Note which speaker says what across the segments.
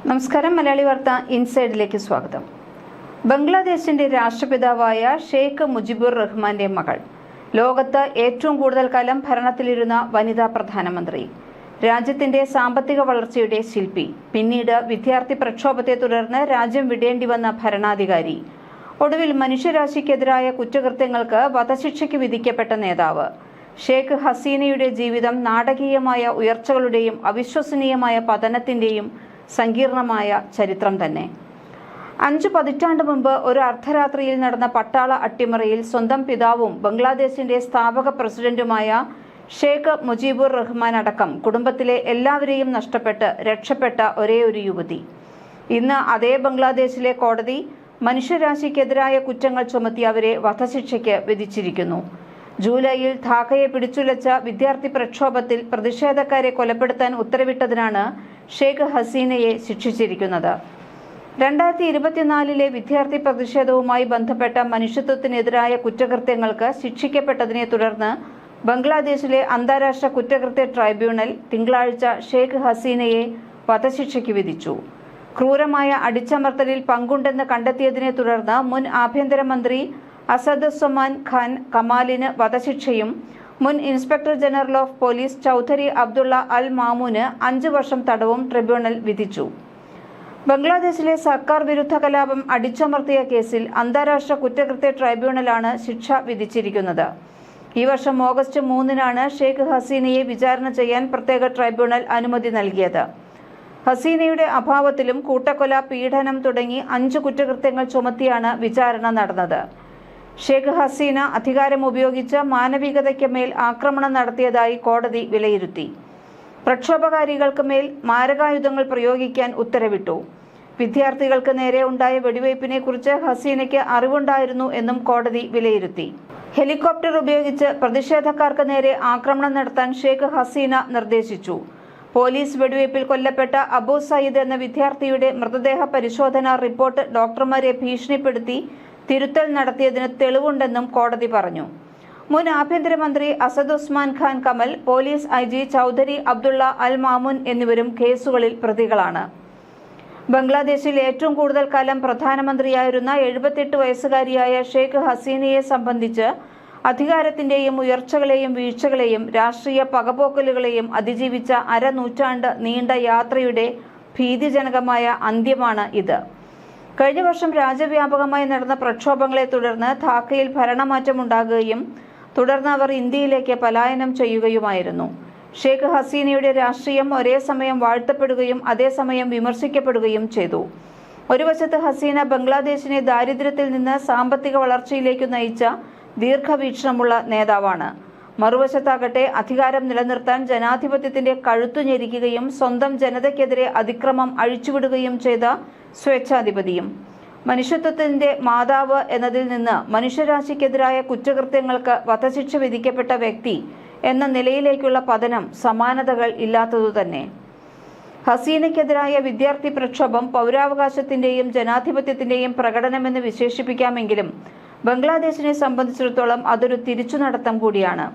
Speaker 1: നമസ്കാരം. മലയാളി വാർത്ത ഇൻസൈഡിലേക്ക് സ്വാഗതം. ബംഗ്ലാദേശിന്റെ രാഷ്ട്രപിതാവായ ഷെയ്ഖ് മുജിബുർ റഹ്മാന്റെ മകൾ, ലോകത്ത് ഏറ്റവും കൂടുതൽ കാലം ഭരണത്തിലിരുന്ന വനിതാ പ്രധാനമന്ത്രി, രാജ്യത്തിന്റെ സാമ്പത്തിക വളർച്ചയുടെ ശില്പി, പിന്നീട് വിദ്യാർത്ഥി പ്രക്ഷോഭത്തെ തുടർന്ന് രാജ്യം വിടേണ്ടി വന്ന ഭരണാധികാരി, ഒടുവിൽ മനുഷ്യരാശിക്കെതിരായ കുറ്റകൃത്യങ്ങൾക്ക് വധശിക്ഷയ്ക്ക് വിധിക്കപ്പെട്ട നേതാവ്, ഷെയ്ഖ് ഹസീനയുടെ ജീവിതം നാടകീയമായ ഉയർച്ചകളുടെയും അവിശ്വസനീയമായ പതനത്തിന്റെയും സങ്കീർണമായ ചരിത്രം തന്നെ. 5 പതിറ്റാണ്ട് മുമ്പ് ഒരു അർദ്ധരാത്രിയിൽ നടന്ന പട്ടാള അട്ടിമറിയിൽ സ്വന്തം പിതാവും ബംഗ്ലാദേശിന്റെ സ്ഥാപക പ്രസിഡന്റുമായ ഷെയ്ഖ് മുജീബുർ റഹ്മാൻ അടക്കം കുടുംബത്തിലെ എല്ലാവരെയും നഷ്ടപ്പെട്ട് രക്ഷപ്പെട്ട ഒരേയൊരു യുവതി. ഇന്ന് അതേ ബംഗ്ലാദേശിലെ കോടതി മനുഷ്യരാശിക്കെതിരായ കുറ്റങ്ങൾ ചുമത്തി അവരെ വധശിക്ഷയ്ക്ക് വിധിച്ചിരിക്കുന്നു. ജൂലൈയിൽ ധാക്കയെ പിടിച്ചുലച്ച വിദ്യാർത്ഥി പ്രക്ഷോഭത്തിൽ പ്രതിഷേധക്കാരെ കൊലപ്പെടുത്താൻ ഉത്തരവിട്ടതിനാണ് ഷെയ്ഖ് ഹസീനയെ ശിക്ഷിച്ചിരിക്കുന്നത്. 2024 വിദ്യാർത്ഥി പ്രതിഷേധവുമായി ബന്ധപ്പെട്ട മനുഷ്യത്വത്തിനെതിരായ കുറ്റകൃത്യങ്ങൾക്ക് ശിക്ഷിക്കപ്പെട്ടതിനെ തുടർന്ന് ബംഗ്ലാദേശിലെ അന്താരാഷ്ട്ര കുറ്റകൃത്യ ട്രൈബ്യൂണൽ തിങ്കളാഴ്ച ഷെയ്ഖ് ഹസീനയെ വധശിക്ഷയ്ക്ക് വിധിച്ചു. ക്രൂരമായ അടിച്ചമർത്തലിൽ പങ്കുണ്ടെന്ന് കണ്ടെത്തിയതിനെ തുടർന്ന് മുൻ ആഭ്യന്തരമന്ത്രി അസദുസ്സമാൻ ഖാൻ കമാലിന് വധശിക്ഷയും മുൻ inspector general of police Chowdhury Abdullah Al മാമൂന് 5 വർഷം തടവും ട്രിബ്യൂണൽ വിധിച്ചു. ബംഗ്ലാദേശിലെ സർക്കാർ വിരുദ്ധ കലാപം അടിച്ചമർത്തിയ കേസിൽ അന്താരാഷ്ട്ര കുറ്റകൃത്യ ട്രൈബ്യൂണലാണ് ശിക്ഷ വിധിച്ചിരിക്കുന്നത്. ഈ വർഷം ഓഗസ്റ്റ് 3-നാണ് ഷെയ്ഖ് ഹസീനയെ വിചാരണ ചെയ്യാൻ പ്രത്യേക ട്രൈബ്യൂണൽ അനുമതി നൽകിയത്. ഹസീനയുടെ അഭാവത്തിലും കൂട്ടക്കൊല, പീഡനം തുടങ്ങി 5 കുറ്റകൃത്യങ്ങൾ ചുമത്തിയാണ് വിചാരണ നടന്നത്. ഷെയ്ഖ് ഹസീന അധികാരം ഉപയോഗിച്ച് മാനവികതയ്ക്ക് മേൽ ആക്രമണം നടത്തിയതായി കോടതി വിലയിരുത്തി. പ്രക്ഷോഭകാരികൾക്ക് മേൽ മാരകായുധങ്ങൾ പ്രയോഗിക്കാൻ ഉത്തരവിട്ടു. വിദ്യാർത്ഥികൾക്ക് നേരെ ഉണ്ടായ വെടിവയ്പ്പിനെ കുറിച്ച് ഹസീനയ്ക്ക് അറിവുണ്ടായിരുന്നു എന്നും കോടതി വിലയിരുത്തി. ഹെലികോപ്റ്റർ ഉപയോഗിച്ച് പ്രതിഷേധക്കാർക്ക് നേരെ ആക്രമണം നടത്താൻ ഷെയ്ഖ് ഹസീന നിർദ്ദേശിച്ചു. പോലീസ് വെടിവയ്പിൽ കൊല്ലപ്പെട്ട അബു സയ്യിദ് എന്ന വിദ്യാർത്ഥിയുടെ മൃതദേഹ പരിശോധനാ റിപ്പോർട്ട് ഡോക്ടർമാരെ ഭീഷണിപ്പെടുത്തി തിരുത്തൽ നടത്തിയതിന് തെളിവുണ്ടെന്നും കോടതി പറഞ്ഞു. മുൻ ആഭ്യന്തരമന്ത്രി അസദുസ്മാൻ ഖാൻ കമൽ, പോലീസ് IG ചൗധരി അബ്ദുള്ള അൽ മാമൂൻ എന്നിവരും കേസുകളിൽ പ്രതികളാണ്. ബംഗ്ലാദേശിൽ ഏറ്റവും കൂടുതൽ കാലം പ്രധാനമന്ത്രിയായിരുന്ന 78 വയസ്സുകാരിയായ ഷെയ്ഖ് ഹസീനയെ സംബന്ധിച്ച് അധികാരത്തിന്റെയും ഉയർച്ചകളെയും വീഴ്ചകളെയും രാഷ്ട്രീയ പകപോക്കലുകളെയും അതിജീവിച്ച അരനൂറ്റാണ്ട് നീണ്ട യാത്രയുടെ ഭീതിജനകമായ അന്ത്യമാണ് ഇത്. കഴിഞ്ഞ വർഷം രാജ്യവ്യാപകമായി നടന്ന പ്രക്ഷോഭങ്ങളെ തുടർന്ന് ധാക്കയിൽ ഭരണമാറ്റമുണ്ടാകുകയും തുടർന്ന് അവർ ഇന്ത്യയിലേക്ക് പലായനം ചെയ്യുകയുമായിരുന്നു. ഷെയ്ഖ് ഹസീനയുടെ രാഷ്ട്രീയം ഒരേ സമയം വാഴ്ത്തപ്പെടുകയും അതേസമയം വിമർശിക്കപ്പെടുകയും ചെയ്തു. ഒരു വശത്ത് ഹസീന ബംഗ്ലാദേശിനെ ദാരിദ്ര്യത്തിൽ നിന്ന് സാമ്പത്തിക വളർച്ചയിലേക്ക് നയിച്ച ദീർഘവീക്ഷണമുള്ള നേതാവാണ്. മറുവശത്താകട്ടെ അധികാരം നിലനിർത്താൻ ജനാധിപത്യത്തിന്റെ കഴുത്തു ഞെരിക്കുകയും സ്വന്തം ജനതയ്ക്കെതിരെ അതിക്രമം അഴിച്ചുവിടുകയും ചെയ്ത സ്വേച്ഛാധിപതിയും. മനുഷ്യത്വത്തിന്റെ മാതാവ് എന്നതിൽ നിന്ന് മനുഷ്യരാശിക്കെതിരായ കുറ്റകൃത്യങ്ങൾക്ക് വധശിക്ഷ വിധിക്കപ്പെട്ട വ്യക്തി എന്ന നിലയിലേക്കുള്ള പതനം സമാനതകൾ ഇല്ലാത്തതുതന്നെ. ഹസീനയ്ക്കെതിരായ വിദ്യാർത്ഥി പ്രക്ഷോഭം പൗരാവകാശത്തിന്റെയും ജനാധിപത്യത്തിന്റെയും പ്രകടനമെന്ന് വിശേഷിപ്പിക്കാമെങ്കിലും ബംഗ്ലാദേശിനെ സംബന്ധിച്ചിടത്തോളം അതൊരു തിരിച്ചുനടത്തം കൂടിയാണ്.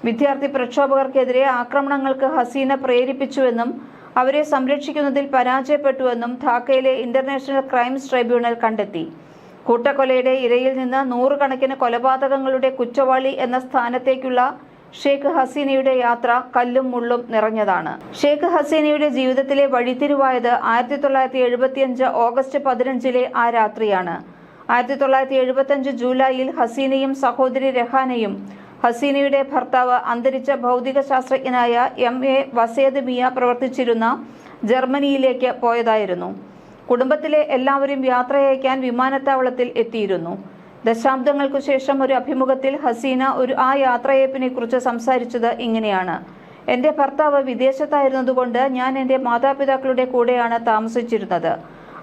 Speaker 1: വിദ്യാർത്ഥി പ്രക്ഷോഭകർക്കെതിരെ ആക്രമണങ്ങൾക്ക് ഹസീന പ്രേരിപ്പിച്ചുവെന്നും അവരെ സംരക്ഷിക്കുന്നതിൽ പരാജയപ്പെട്ടുവെന്നും ധാക്കയിലെ ഇന്റർനാഷണൽ ക്രൈംസ് ട്രൈബ്യൂണൽ കണ്ടെത്തി. കൂട്ടക്കൊലയുടെ ഇരയിൽ നിന്ന് 100 കണക്കിന് കൊലപാതകങ്ങളുടെ കുറ്റവാളി എന്ന സ്ഥാനത്തേക്കുള്ള ഷെയ്ഖ് ഹസീനയുടെ യാത്ര കല്ലും മുള്ളും നിറഞ്ഞതാണ്. ഷെയ്ഖ് ഹസീനയുടെ ജീവിതത്തിലെ വഴിത്തിരിവായത് 1975 ഓഗസ്റ്റ് 15-ലെ ആ രാത്രിയാണ്. 1975 ജൂലൈയിൽ ഹസീനയും സഹോദരി രഹാനയും ഹസീനയുടെ ഭർത്താവ് അന്തരിച്ച ഭൗതിക ശാസ്ത്രജ്ഞനായ MA വസേദ് മിയ പ്രവർത്തിച്ചിരുന്ന ജർമ്മനിയിലേക്ക് പോയതായിരുന്നു. കുടുംബത്തിലെ എല്ലാവരും യാത്രയയക്കാൻ വിമാനത്താവളത്തിൽ എത്തിയിരുന്നു. ദശാബ്ദങ്ങൾക്കു ശേഷം ഒരു അഭിമുഖത്തിൽ ഹസീന ആ യാത്രയയപ്പിനെ കുറിച്ച് സംസാരിച്ചത് ഇങ്ങനെയാണ്: എന്റെ ഭർത്താവ് വിദേശത്തായിരുന്നതുകൊണ്ട് ഞാൻ എന്റെ മാതാപിതാക്കളുടെ കൂടെയാണ് താമസിച്ചിരുന്നത്.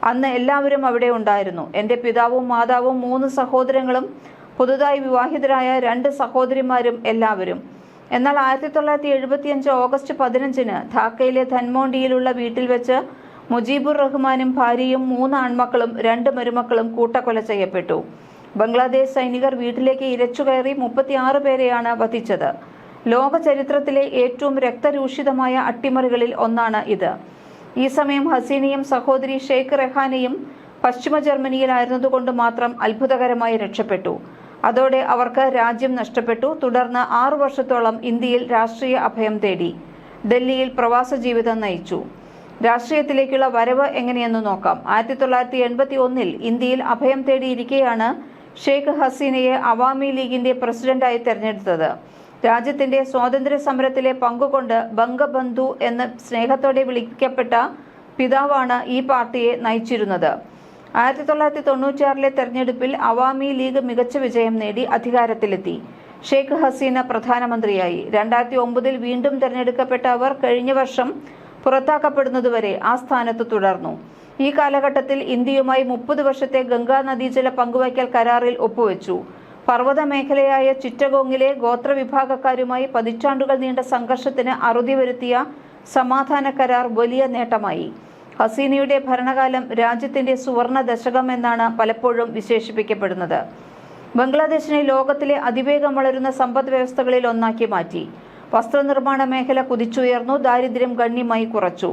Speaker 1: അന്ന് എല്ലാവരും അവിടെ ഉണ്ടായിരുന്നു. എന്റെ പിതാവും മാതാവും 3 സഹോദരങ്ങളും പുതുതായി വിവാഹിതരായ 2 സഹോദരിമാരും എല്ലാവരും. എന്നാൽ 1975 ഓഗസ്റ്റ് 15-ന് ധാക്കയിലെ ധൻമോണ്ടിയിലുള്ള വീട്ടിൽ വെച്ച് മുജീബുർ റഹ്മാനും ഭാര്യയും 3 ആൺമക്കളും 2 മരുമക്കളും കൂട്ടക്കൊല ചെയ്യപ്പെട്ടു. ബംഗ്ലാദേശ് സൈനികർ വീട്ടിലേക്ക് ഇരച്ചുകയറി 36 പേരെയാണ് വധിച്ചത്. ലോക ചരിത്രത്തിലെ ഏറ്റവും രക്തരൂഷിതമായ അട്ടിമറികളിൽ ഒന്നാണ് ഇത്. ഈ സമയം ഹസീനയും സഹോദരി ഷെയ്ഖ് റെഹാനയും പശ്ചിമ ജർമ്മനിയിലായിരുന്നതുകൊണ്ട് മാത്രം അത്ഭുതകരമായി രക്ഷപ്പെട്ടു. അതോടെ അവർക്ക് രാജ്യം നഷ്ടപ്പെട്ടു. തുടർന്ന് 6 വർഷത്തോളം ഇന്ത്യയിൽ രാഷ്ട്രീയ അഭയം തേടി ഡൽഹിയിൽ പ്രവാസ ജീവിതം നയിച്ചു. രാഷ്ട്രീയത്തിലേക്കുള്ള വരവ് എങ്ങനെയെന്ന് നോക്കാം. 1981 ഇന്ത്യയിൽ അഭയം തേടിയിരിക്കെയാണ് ഷെയ്ഖ് ഹസീനയെ അവാമി ലീഗിന്റെ പ്രസിഡന്റായി തെരഞ്ഞെടുത്തത്. രാജ്യത്തിന്റെ സ്വാതന്ത്ര്യ സമരത്തിലെ പങ്കുകൊണ്ട് ബംഗബന്ധു എന്ന് സ്നേഹത്തോടെ വിളിക്കപ്പെട്ട പിതാവാണ് ഈ പാർട്ടിയെ നയിച്ചിരുന്നത്. 1996 തെരഞ്ഞെടുപ്പിൽ അവാമി ലീഗ് മികച്ച വിജയം നേടി അധികാരത്തിലെത്തി. ഷെയ്ഖ് ഹസീന പ്രധാനമന്ത്രിയായി. 2009 വീണ്ടും തെരഞ്ഞെടുക്കപ്പെട്ട അവർ കഴിഞ്ഞ വർഷം പുറത്താക്കപ്പെടുന്നതുവരെ ആ സ്ഥാനത്ത് തുടർന്നു. ഈ കാലഘട്ടത്തിൽ ഇന്ത്യയുമായി 30 വർഷത്തെ ഗംഗാ നദീജല പങ്കുവയ്ക്കൽ കരാറിൽ ഒപ്പുവെച്ചു. പർവ്വത മേഖലയായ ചിറ്റഗോങ്ങിലെ ഗോത്രവിഭാഗക്കാരുമായി പതിറ്റാണ്ടുകൾ നീണ്ട സംഘർഷത്തിന് അറുതി വരുത്തിയ സമാധാന കരാർ വലിയ നേട്ടമായി. ഹസീനയുടെ ഭരണകാലം രാജ്യത്തിന്റെ സുവർണ ദശകം എന്നാണ് പലപ്പോഴും വിശേഷിപ്പിക്കപ്പെടുന്നത്. ബംഗ്ലാദേശിനെ ലോകത്തിലെ അതിവേഗം വളരുന്ന സമ്പദ് വ്യവസ്ഥകളിൽ ഒന്നാക്കി മാറ്റി. വസ്ത്രനിർമ്മാണ മേഖല കുതിച്ചുയർന്നു. ദാരിദ്ര്യം ഗണ്യമായി കുറച്ചു.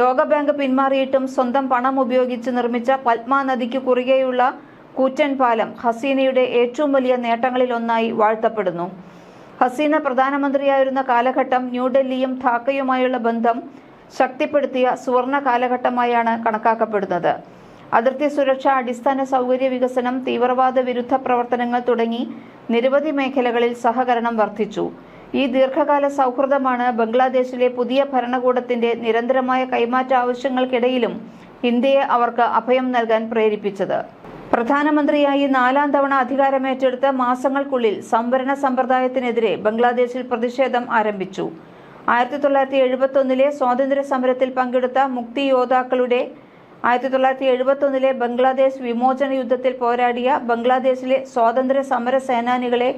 Speaker 1: ലോകബാങ്ക് പിന്മാറിയിട്ടും സ്വന്തം പണം ഉപയോഗിച്ച് നിർമ്മിച്ച പത്മ നദിക്ക് കുറുകെയുള്ള കൂറ്റൻ പാലം ഹസീനയുടെ ഏറ്റവും വലിയ നേട്ടങ്ങളിലൊന്നായി വാഴ്ത്തപ്പെടുന്നു. ഹസീന പ്രധാനമന്ത്രിയായിരുന്ന കാലഘട്ടം ന്യൂഡൽഹിയും ധാക്കയുമായുള്ള ബന്ധം ശക്തിപ്പെടുത്തിയ സുവർണ കാലഘട്ടമായാണ് കണക്കാക്കപ്പെടുന്നത്. അതിർത്തി സുരക്ഷ, അടിസ്ഥാന സൗകര്യ വികസനം, തീവ്രവാദ വിരുദ്ധ പ്രവർത്തനങ്ങൾ തുടങ്ങി നിരവധി മേഖലകളിൽ സഹകരണം വർദ്ധിച്ചു. ഈ ദീർഘകാല സൗഹൃദമാണ് ബംഗ്ലാദേശിലെ പുതിയ ഭരണകൂടത്തിന്റെ നിരന്തരമായ കൈമാറ്റ ആവശ്യങ്ങൾക്കിടയിലും ഇന്ത്യയെ അവർക്ക് അഭയം നൽകാൻ പ്രേരിപ്പിച്ചത്. പ്രധാനമന്ത്രിയായി 4ാം തവണ അധികാരമേറ്റെടുത്ത മാസങ്ങൾക്കുള്ളിൽ സംവരണ സമ്പ്രദായത്തിനെതിരെ ബംഗ്ലാദേശിൽ പ്രതിഷേധം ആരംഭിച്ചു. 1971 സ്വാതന്ത്ര്യ സമരത്തിൽ പങ്കെടുത്ത മുക്തി യോദ്ധാക്കളുടെ 1971 ബംഗ്ലാദേശ് വിമോചന യുദ്ധത്തിൽ പോരാടിയ ബംഗ്ലാദേശിലെ സ്വാതന്ത്ര്യ സമര സേനാനികളെ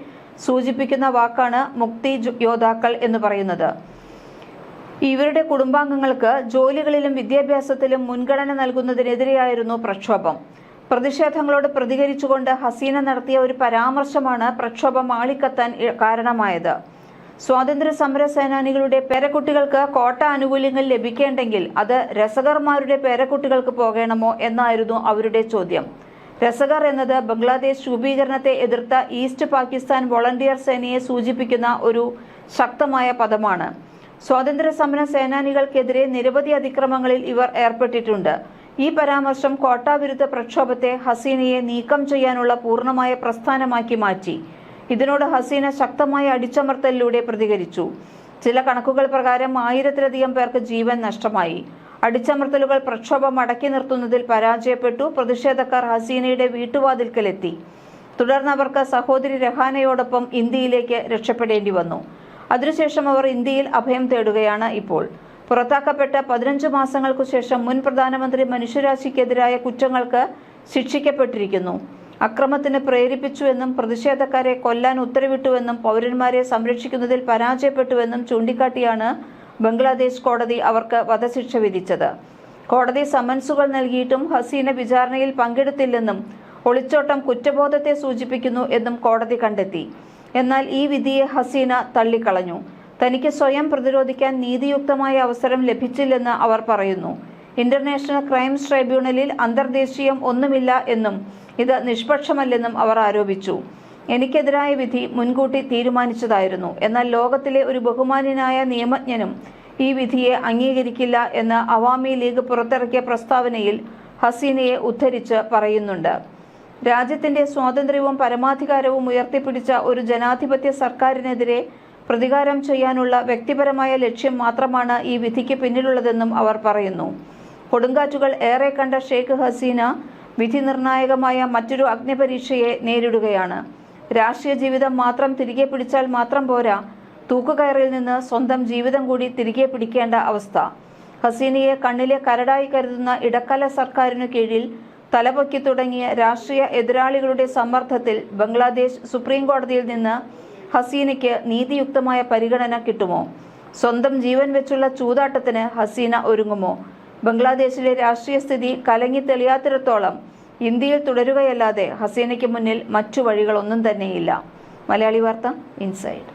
Speaker 1: സൂചിപ്പിക്കുന്ന വാക്കാണ് മുക്തി യോദ്ധാക്കൾ എന്ന് പറയുന്നത്. ഇവരുടെ കുടുംബാംഗങ്ങൾക്ക് ജോലികളിലും വിദ്യാഭ്യാസത്തിലും മുൻഗണന നൽകുന്നതിനെതിരെയായിരുന്നു പ്രക്ഷോഭം. പ്രതിഷേധങ്ങളോട് പ്രതികരിച്ചുകൊണ്ട് ഹസീന നടത്തിയ ഒരു പരാമർശമാണ് പ്രക്ഷോഭം ആളിക്കത്താൻ കാരണമായത്. സ്വാതന്ത്ര്യ സമര സേനാനികളുടെ പേരക്കുട്ടികൾക്ക് കോട്ട ആനുകൂല്യങ്ങൾ ലഭിക്കേണ്ടെങ്കിൽ അത് രസഗർമാരുടെ പേരക്കുട്ടികൾക്ക് പോകണമോ എന്നായിരുന്നു അവരുടെ ചോദ്യം. രസഗർ എന്നത് ബംഗ്ലാദേശ് രൂപീകരണത്തെ എതിർത്ത ഈസ്റ്റ് പാകിസ്ഥാൻ വോളണ്ടിയർ സേനയെ സൂചിപ്പിക്കുന്ന ഒരു ശക്തമായ പദമാണ്. സ്വാതന്ത്ര്യ സമര സേനാനികൾക്കെതിരെ നിരവധി അതിക്രമങ്ങളിൽ ഇവർ ഏർപ്പെട്ടിട്ടുണ്ട്. ഈ പരാമർശം കോട്ട വിരുദ്ധ പ്രക്ഷോഭത്തെ ഹസീനയെ നീക്കം ചെയ്യാനുള്ള പൂർണ്ണമായ പ്രസ്ഥാനമാക്കി മാറ്റി. ഇതിനോട് ഹസീന ശക്തമായ അടിച്ചമർത്തലിലൂടെ പ്രതികരിച്ചു. ചില കണക്കുകൾ പ്രകാരം 1000-ലധികം പേർക്ക് ജീവൻ നഷ്ടമായി. അടിച്ചമർത്തലുകൾ പ്രക്ഷോഭം അടക്കി നിർത്തുന്നതിൽ പരാജയപ്പെട്ടു. പ്രതിഷേധക്കാർ ഹസീനയുടെ വീട്ടുവാതിൽക്കലെത്തി. തുടർന്ന് അവർക്ക് സഹോദരി രഹാനയോടൊപ്പം ഇന്ത്യയിലേക്ക് രക്ഷപ്പെടേണ്ടി വന്നു. അതിനുശേഷം അവർ ഇന്ത്യയിൽ അഭയം തേടുകയാണ് ഇപ്പോൾ. പുറത്താക്കപ്പെട്ട 15 മാസങ്ങൾക്കു ശേഷം മുൻ പ്രധാനമന്ത്രി മനുഷ്യരാശിക്കെതിരായ കുറ്റങ്ങൾക്ക് ശിക്ഷിക്കപ്പെട്ടിരിക്കുന്നു. അക്രമത്തിന് പ്രേരിപ്പിച്ചുവെന്നും പ്രതിഷേധക്കാരെ കൊല്ലാൻ ഉത്തരവിട്ടുവെന്നും പൗരന്മാരെ സംരക്ഷിക്കുന്നതിൽ പരാജയപ്പെട്ടുവെന്നും ചൂണ്ടിക്കാട്ടിയാണ് ബംഗ്ലാദേശ് കോടതി അവർക്ക് വധശിക്ഷ വിധിച്ചത്. കോടതി സമൻസുകൾ നൽകിയിട്ടും ഹസീന വിചാരണയിൽ പങ്കെടുത്തില്ലെന്നും ഒളിച്ചോട്ടം കുറ്റബോധത്തെ സൂചിപ്പിക്കുന്നു എന്നും കോടതി കണ്ടെത്തി. എന്നാൽ ഈ വിധിയെ ഹസീന തള്ളിക്കളഞ്ഞു. തനിക്ക് സ്വയം പ്രതിരോധിക്കാൻ നീതിയുക്തമായ അവസരം ലഭിച്ചില്ലെന്ന് അവർ പറയുന്നു. ഇന്റർനാഷണൽ ക്രൈംസ് ട്രൈബ്യൂണലിൽ അന്തർദേശീയം ഒന്നുമില്ല എന്നും ഇത് നിഷ്പക്ഷമല്ലെന്നും അവർ ആരോപിച്ചു. എനിക്കെതിരായ വിധി മുൻകൂട്ടി തീരുമാനിച്ചതായിരുന്നു. എന്നാൽ ലോകത്തിലെ ഒരു ബഹുമാന്യനായ നിയമജ്ഞനും ഈ വിധിയെ അംഗീകരിക്കില്ല എന്ന് അവാമി ലീഗ് പുറത്തിറക്കിയ പ്രസ്താവനയിൽ ഹസീനയെ ഉദ്ധരിച്ച് പറയുന്നുണ്ട്. രാജ്യത്തിന്റെ സ്വാതന്ത്ര്യവും പരമാധികാരവും ഉയർത്തിപ്പിടിച്ച ഒരു ജനാധിപത്യ സർക്കാരിനെതിരെ പ്രതികാരം ചെയ്യാനുള്ള വ്യക്തിപരമായ ലക്ഷ്യം മാത്രമാണ് ഈ വിധിക്ക് പിന്നിലുള്ളതെന്നും അവർ പറയുന്നു. കൊടുങ്കാറ്റുകൾ ഏറെ കണ്ട ഷെയ്ഖ് ഹസീന വിധി നിർണായകമായ മറ്റൊരു അഗ്നിപരീക്ഷയെ നേരിടുകയാണ്. രാഷ്ട്രീയ ജീവിതം മാത്രം തിരികെ പിടിച്ചാൽ മാത്രം പോരാ, തൂക്കുകയറിൽ നിന്ന് സ്വന്തം ജീവിതം കൂടി തിരികെ പിടിക്കേണ്ട അവസ്ഥ. ഹസീനയെ കണ്ണിലെ കരടായി കരുതുന്ന ഇടക്കാല സർക്കാരിനു കീഴിൽ തലപൊക്കി തുടങ്ങിയ രാഷ്ട്രീയ എതിരാളികളുടെ സമ്മർദ്ദത്തിൽ ബംഗ്ലാദേശ് സുപ്രീം കോടതിയിൽ നിന്ന് ഹസീനയ്ക്ക് നീതിയുക്തമായ പരിഗണന കിട്ടുമോ? സ്വന്തം ജീവൻ വെച്ചുള്ള ചൂതാട്ടത്തിന് ഹസീന ഒരുങ്ങുമോ? ബംഗ്ലാദേശിലെ രാഷ്ട്രീയ സ്ഥിതി കലങ്ങി തെളിയാത്തിടത്തോളം ഇന്ത്യയിൽ തുടരുകയല്ലാതെ ഹസീനയ്ക്ക് മുന്നിൽ മറ്റു വഴികളൊന്നും തന്നെയില്ല. മലയാളി വാർത്ത ഇൻസൈഡ്.